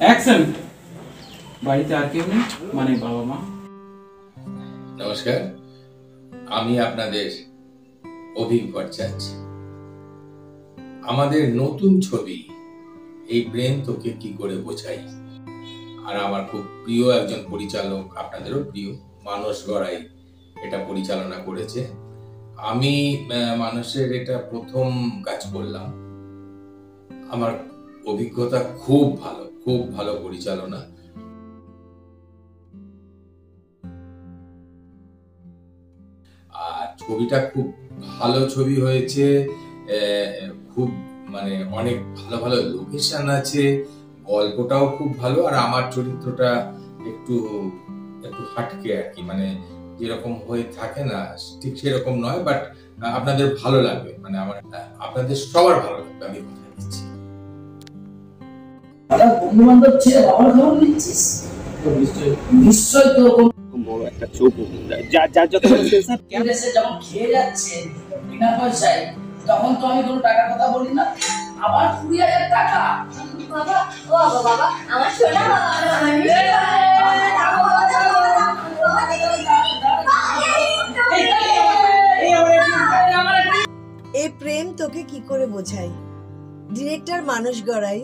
Action. বাড়িতে আর কেউ নেই, মানে বাবা মা? নমস্কার, আমি আপনাদের অভিজ্ঞ ভট্টাচার্য। আমাদের নতুন ছবি এই প্রেম তোকে কি করে বোঝাই, আর আমার খুব প্রিয় একজন পরিচালক, আপনাদেরও প্রিয়, মানস গড়াই এটা পরিচালনা করেছে। আমি মানুষের এটা প্রথম কাজ করলাম। আমার অভিজ্ঞতা খুব ভালো পরিচালনা। আর ছবিটা খুব ভালো ছবি হয়েছে, খুব মানে অনেক ভালো লোকেশন আছে, গল্পটাও খুব ভালো। আর আমার চরিত্রটা একটু হাটকে আর কি, মানে যেরকম হয়ে থাকে না ঠিক সেরকম নয়, বাট আপনাদের ভালো লাগবে, মানে আমার আপনাদের সবার ভালো লাগবে, আমি কথা দিচ্ছি। বন্ধু বান্ধব ছেড়ে বাবার খবর নিচ্ছিস? নিশ্চয় তো বড় একটা চোখ যার যত সেন্সার কেন্দ্রে যখন খেয়ে যাচ্ছে বিনা পয়সায়, তখন তো আমি কোনো টাকার কথা বলি না। আবার 20,000 টাকা! বাবা, ও বাবা, আমার সোনা এই প্রেম তোকে কি করে বোঝাই। ডিরেক্টর মানস গড়াই,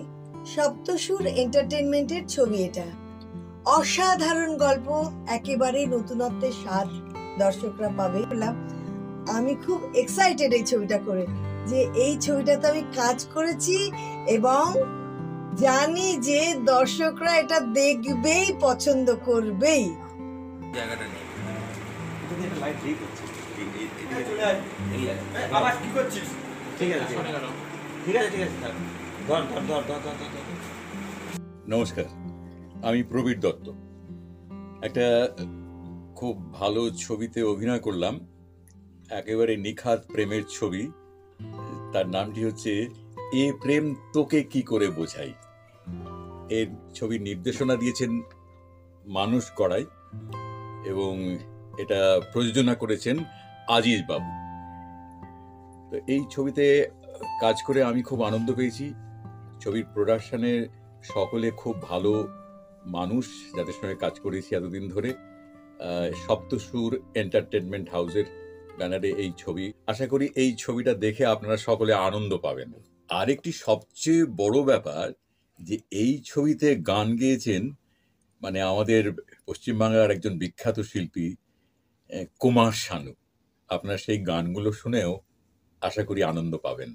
সপ্তসুর এন্টারটেইনমেন্টের ছবি এটা। অসাধারণ গল্প, একেবারে নতুনত্বের স্বাদ দর্শকরা পাবে। আমি খুব এক্সাইটেড এই ছবিটা করে, যে এই ছবিটাতে আমি কাজ করেছি এবং জানি যে দর্শকরা এটা দেখবেই, পছন্দ করবেই। জায়গাটা নেই, এটা একটা লাইট ঠিক আছে, বাবা কি করছিস? ঠিক আছে ধর। নমস্কার, আমি প্রবীর দত্ত। একটা খুব ভালো ছবিতে অভিনয় করলাম, একেবারে নিখাত প্রেমের ছবি। তার নামটি হচ্ছে এ প্রেম তোকে কি করে বোঝাই। এর ছবির নির্দেশনা দিয়েছেন মানস গড়াই এবং এটা প্রযোজনা করেছেন আজিজ বাবু। তো এই ছবিতে কাজ করে আমি খুব আনন্দ পেয়েছি। ছবির প্রোডাকশনে সকলে খুব ভালো মানুষ, যাদের সঙ্গে কাজ করেছি এতদিন ধরে। সপ্তসুর এন্টারটেনমেন্ট হাউসের ব্যানারে এই ছবি। আশা করি এই ছবিটা দেখে আপনারা সকলে আনন্দ পাবেন। আরেকটি সবচেয়ে বড় ব্যাপার, যে এই ছবিতে গান গেয়েছেন মানে আমাদের পশ্চিমবাংলার একজন বিখ্যাত শিল্পী কুমার শানু। আপনারা সেই গানগুলো শুনেও আশা করি আনন্দ পাবেন।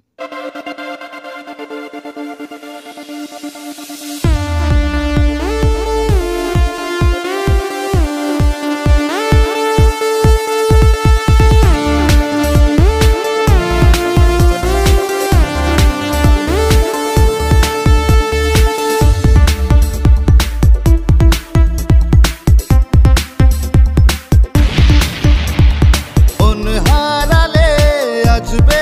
হারালে আসবে